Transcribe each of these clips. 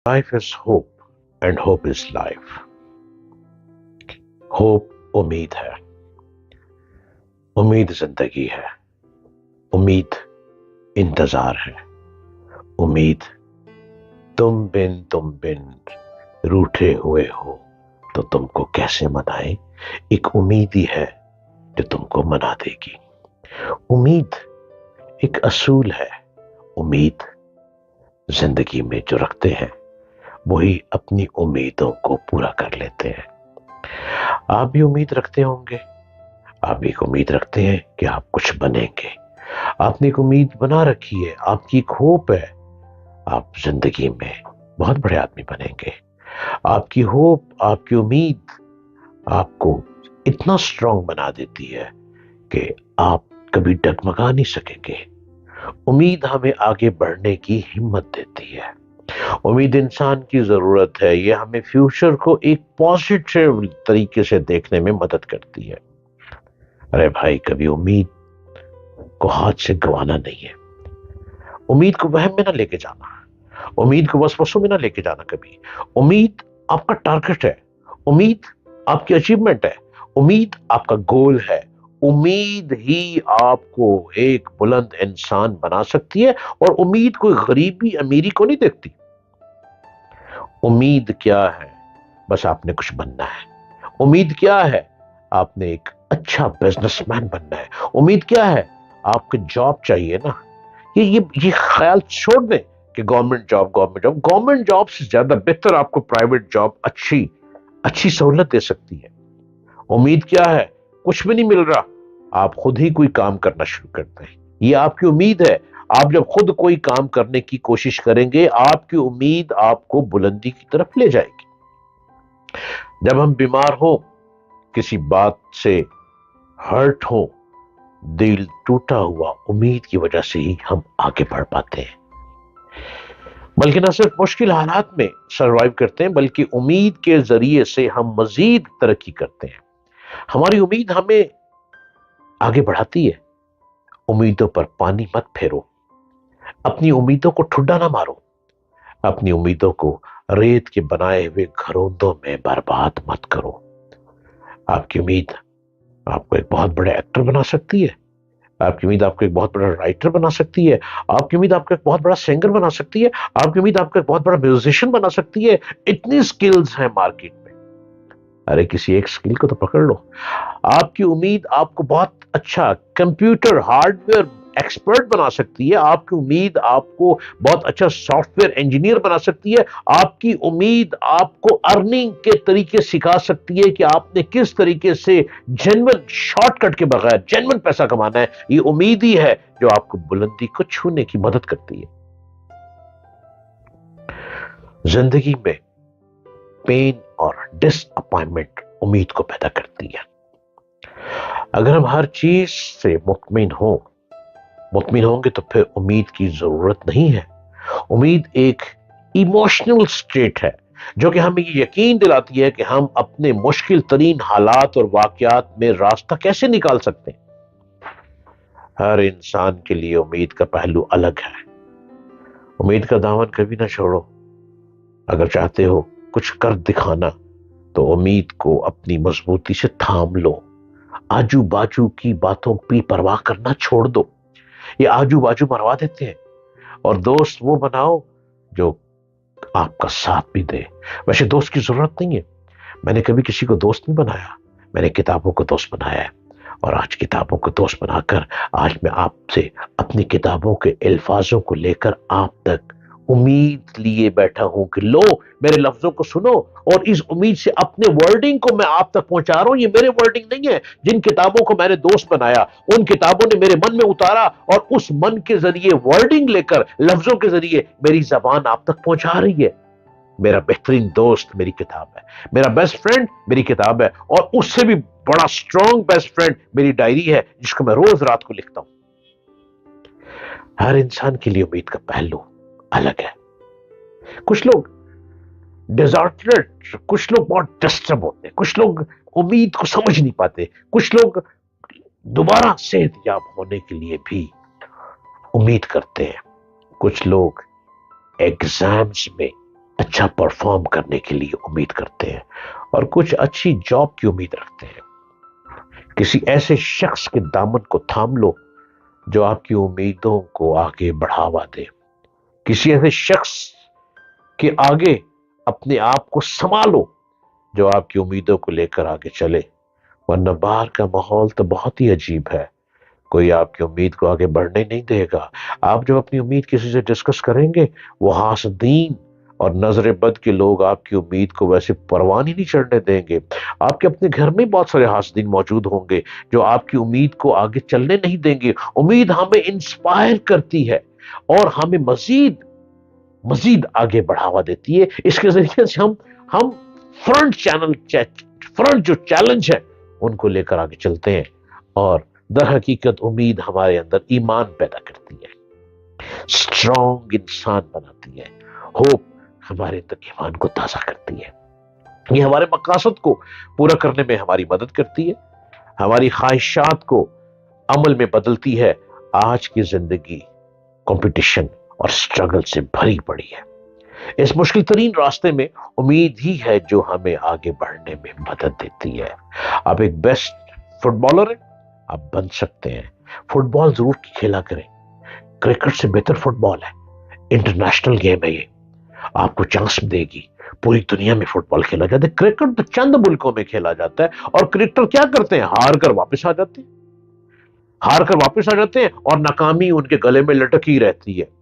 Life is hope and hope is life. Hope उम्मीद है, उम्मीद जिंदगी है, उम्मीद इंतजार है, उम्मीद तुम बिन रूठे हुए हो तो तुमको कैसे मनाए, एक उम्मीद ही है जो तुमको मना देगी। उम्मीद एक असूल है, उम्मीद जिंदगी में जो रखते हैं वही अपनी उम्मीदों को पूरा कर लेते हैं। आप भी उम्मीद रखते होंगे, आप भी एक उम्मीद रखते हैं कि आप कुछ बनेंगे। आपने एक उम्मीद बना रखी है, आपकी एक होप है, आप जिंदगी में बहुत बड़े आदमी बनेंगे। आपकी होप, आपकी उम्मीद आपको इतना स्ट्रांग बना देती है कि आप कभी डगमगा नहीं सकेंगे। उम्मीद हमें आगे बढ़ने की हिम्मत देती है। उम्मीद इंसान की जरूरत है, ये हमें फ्यूचर को एक पॉजिटिव तरीके से देखने में मदद करती है। अरे भाई, कभी उम्मीद को हाथ से गंवाना नहीं है। उम्मीद को वहम में ना लेके जाना, उम्मीद को वसवसों में ना लेके जाना कभी। उम्मीद आपका टारगेट है, उम्मीद आपकी अचीवमेंट है, उम्मीद आपका गोल है। उम्मीद ही आपको एक बुलंद इंसान बना सकती है। और उम्मीद कोई गरीबी अमीरी को नहीं देखती। उम्मीद क्या है? बस आपने कुछ बनना है। उम्मीद क्या है? आपने एक अच्छा बिजनेसमैन बनना है। उम्मीद क्या है? आपको जॉब चाहिए ना। ये ख्याल छोड़ दें कि गवर्नमेंट जॉब से ज्यादा बेहतर आपको प्राइवेट जॉब अच्छी सहूलत दे सकती है। उम्मीद क्या है? कुछ भी नहीं मिल रहा, आप खुद ही कोई काम करना शुरू करते हैं, ये आपकी उम्मीद है। आप जब खुद कोई काम करने की कोशिश करेंगे, आपकी उम्मीद आपको बुलंदी की तरफ ले जाएगी। जब हम बीमार हो, किसी बात से हर्ट हो, दिल टूटा हुआ, उम्मीद की वजह से ही हम आगे बढ़ पाते हैं। बल्कि न सिर्फ मुश्किल हालात में सरवाइव करते हैं, बल्कि उम्मीद के जरिए से हम मजीद तरक्की करते हैं। हमारी उम्मीद हमें आगे बढ़ाती है। उम्मीदों पर पानी मत फेरो, अपनी उम्मीदों को ठुड्डा ना मारो, अपनी उम्मीदों को रेत के बनाए हुए घरोंदों में बर्बाद मत करो। आपकी उम्मीद आपको एक बहुत बड़े एक्टर बना सकती है, आपकी उम्मीद आपको एक बहुत बड़ा राइटर बना सकती है, आपकी उम्मीद आपको एक बहुत बड़ा सिंगर बना सकती है, आपकी उम्मीद आपको एक बहुत बड़ा म्यूजिशियन बना सकती है। इतनी स्किल्स हैं मार्केट में। अरे किसी एक स्किल को तो पकड़ लो। आपकी उम्मीद आपको बहुत अच्छा कंप्यूटर हार्डवेयर एक्सपर्ट बना सकती है। आपकी उम्मीद आपको बहुत अच्छा सॉफ्टवेयर इंजीनियर बना सकती है। आपकी उम्मीद आपको अर्निंग के तरीके सिखा सकती है कि आपने किस तरीके से जेन्युइन शॉर्टकट के बगैर जेन्युइन पैसा कमाना है। ये उम्मीद ही है जो आपको बुलंदी को छूने की मदद करती है। जिंदगी में पेन और डिसअपॉइंटमेंट उम्मीद को पैदा करती है। अगर हम हर चीज से मुतमिन होंगे तो फिर उम्मीद की जरूरत नहीं है। उम्मीद एक इमोशनल स्टेट है जो कि हमें ये यकीन दिलाती है कि हम अपने मुश्किल तरीन हालात और वाकयात में रास्ता कैसे निकाल सकते हैं। हर इंसान के लिए उम्मीद का पहलू अलग है। उम्मीद का दामन कभी ना छोड़ो। अगर चाहते हो कुछ कर दिखाना तो उम्मीद को अपनी मजबूती से थाम लो। आजू बाजू की बातों की परवाह करना छोड़ दो, ये आजू बाजू मरवा देते हैं। और दोस्त वो बनाओ जो आपका साथ भी दे। वैसे दोस्त की जरूरत नहीं है, मैंने कभी किसी को दोस्त नहीं बनाया, मैंने किताबों को दोस्त बनाया है। और आज किताबों को दोस्त बनाकर आज मैं आपसे अपनी किताबों के अल्फाजों को लेकर आप तक उम्मीद लिए बैठा हूं कि लो मेरे लफ्जों को सुनो। और इस उम्मीद से अपने वर्डिंग को मैं आप तक पहुंचा रहा हूं। ये मेरे वर्डिंग नहीं है। जिन किताबों को मैंने दोस्त बनाया, उन किताबों ने मेरे मन में उतारा और उस मन के जरिए वर्डिंग लेकर लफ्जों के जरिए मेरी जबान आप तक पहुंचा रही है। मेरा बेहतरीन दोस्त मेरी किताब है, मेरा बेस्ट फ्रेंड मेरी किताब है, और उससे भी बड़ा स्ट्रॉन्ग बेस्ट फ्रेंड मेरी डायरी है जिसको मैं रोज रात को लिखता हूं। हर इंसान के लिए उम्मीद का पहलू अलग है। कुछ लोग डिजार्टेड, कुछ लोग बहुत डिस्टर्ब होते हैं, कुछ लोग उम्मीद को समझ नहीं पाते, कुछ लोग दोबारा सेहतयाब होने के लिए भी उम्मीद करते हैं, कुछ लोग एग्जाम्स में اچھا پرفارم کرنے کے لیے امید کرتے ہیں، اور کچھ اچھی جاب کی امید رکھتے ہیں۔ کسی ایسے شخص کے دامن کو تھام لو جو آپ کی امیدوں کو آگے بڑھاوا دے، کسی ایسے شخص کے آگے اپنے آپ کو سنبھالو جو آپ کی امیدوں کو لے کر آگے چلے، ورنہ باہر کا ماحول تو بہت ہی عجیب ہے، کوئی آپ کی امید کو آگے بڑھنے نہیں دے گا۔ آپ جب اپنی امید کسی سے ڈسکس کریں گے، وہ حاسدین اور نظر بد کے لوگ آپ کی امید کو ویسے پروان ہی نہیں چڑھنے دیں گے۔ آپ کے اپنے گھر میں بہت سارے حاسدین موجود ہوں گے جو آپ کی امید کو آگے چلنے نہیں دیں گے۔ امید ہمیں انسپائر کرتی ہے اور ہمیں مزید مزید آگے بڑھاوا دیتی ہے۔ اس کے ذریعے سے ہم فرنٹ جو چیلنج ہے ان کو لے کر آگے چلتے ہیں، اور در حقیقت امید ہمارے اندر ایمان پیدا کرتی ہے، اسٹرانگ انسان بناتی ہے۔ ہوپ ہمارے اندر ایمان کو تازہ کرتی ہے، یہ ہمارے مقاصد کو پورا کرنے میں ہماری مدد کرتی ہے، ہماری خواہشات کو عمل میں بدلتی ہے۔ آج کی زندگی کمپٹیشن اور سٹرگل سے بھری پڑی ہے، اس مشکل ترین راستے میں امید ہی ہے جو ہمیں آگے بڑھنے میں مدد دیتی ہے۔ آپ ایک بیسٹ فٹ بالر ہیں، آپ بن سکتے ہیں، فٹ بال ضرور کھیلا کریں، کرکٹ سے بہتر فٹ بال ہے، انٹرنیشنل گیم ہے، یہ آپ کو چانس دے گی۔ پوری دنیا میں فٹ بال کھیلا جاتا ہے، کرکٹ تو چند ملکوں میں کھیلا جاتا ہے، اور کرکٹر کیا کرتے ہیں؟ ہار کر واپس آ جاتے ہیں، ہار کر واپس آ جاتے ہیں اور ناکامی ان کے گلے میں لٹکی رہتی ہے۔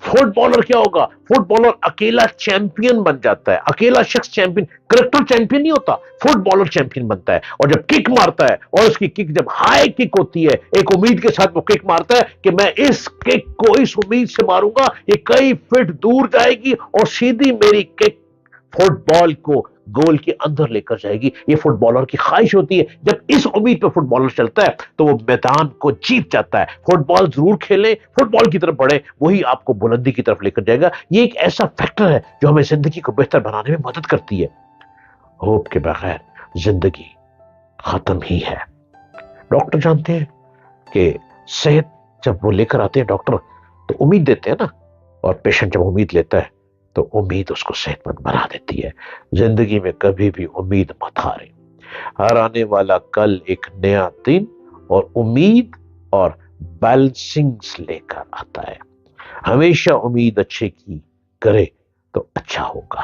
فٹ بالر کیا ہوگا؟ فٹ بالر اکیلا چیمپئن بن جاتا ہے، اکیلا شخص چیمپئن، کرکٹر چیمپئن نہیں ہوتا، فٹ بالر چیمپئن بنتا ہے، اور جب کک مارتا ہے اور اس کی کک جب ہائی کک ہوتی ہے، ایک امید کے ساتھ وہ کک مارتا ہے کہ میں اس کک کو اس امید سے ماروں گا یہ کئی فٹ دور جائے گی اور سیدھی میری کک فٹ بال کو گول کے اندر لے کر جائے گی۔ یہ فٹ بالر کی خواہش ہوتی ہے، جب اس امید پہ فٹ بالر چلتا ہے تو وہ میدان کو جیت جاتا ہے۔ فٹ بال ضرور کھیلیں، فٹ بال کی طرف بڑھیں، وہی آپ کو بلندی کی طرف لے کر جائے گا۔ یہ ایک ایسا فیکٹر ہے جو ہمیں زندگی کو بہتر بنانے میں مدد کرتی ہے۔ ہوپ کے بغیر زندگی ختم ہی ہے۔ ڈاکٹر جانتے ہیں کہ صحت جب وہ لے کر آتے ہیں ڈاکٹر تو امید دیتے ہیں نا، اور پیشنٹ جب امید لیتا ہے تو امید اس کو صحت مند بنا دیتی ہے۔ زندگی میں کبھی بھی امید مت ہارے، ہر آنے والا کل ایک نیا دن اور امید اور بیلنسنگ لے کر آتا ہے۔ ہمیشہ امید اچھے کی کرے تو اچھا ہوگا۔